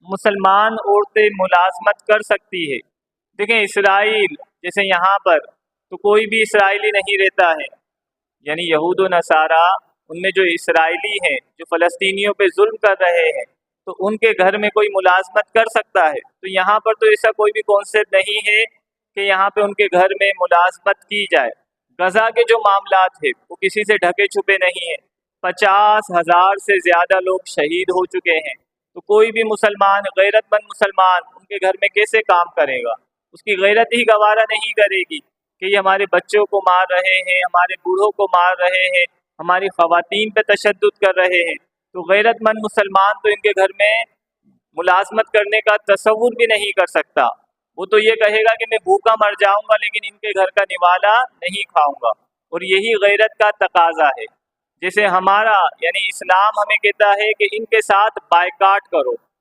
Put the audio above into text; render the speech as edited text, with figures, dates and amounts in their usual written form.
مسلمان عورتیں ملازمت کر سکتی ہے؟ دیکھیں اسرائیل جیسے یہاں پر تو کوئی بھی اسرائیلی نہیں رہتا ہے، یعنی یہود و نصارہ ان میں جو اسرائیلی ہیں جو فلسطینیوں پہ ظلم کر رہے ہیں تو ان کے گھر میں کوئی ملازمت کر سکتا ہے؟ تو یہاں پر تو ایسا کوئی بھی کانسیپٹ نہیں ہے کہ یہاں پہ ان کے گھر میں ملازمت کی جائے۔ غزہ کے جو معاملات ہیں وہ کسی سے ڈھکے چھپے نہیں ہیں، 50,000 سے زیادہ لوگ شہید ہو چکے ہیں، تو کوئی بھی مسلمان غیرت مند مسلمان ان کے گھر میں کیسے کام کرے گا؟ اس کی غیرت ہی گوارا نہیں کرے گی کہ یہ ہمارے بچوں کو مار رہے ہیں، ہمارے بوڑھوں کو مار رہے ہیں، ہماری خواتین پہ تشدد کر رہے ہیں۔ تو غیرت مند مسلمان تو ان کے گھر میں ملازمت کرنے کا تصور بھی نہیں کر سکتا، وہ تو یہ کہے گا کہ میں بھوکا مر جاؤں گا لیکن ان کے گھر کا نوالا نہیں کھاؤں گا، اور یہی غیرت کا تقاضا ہے۔ جیسے ہمارا یعنی اسلام ہمیں کہتا ہے کہ ان کے ساتھ بائیکاٹ کرو،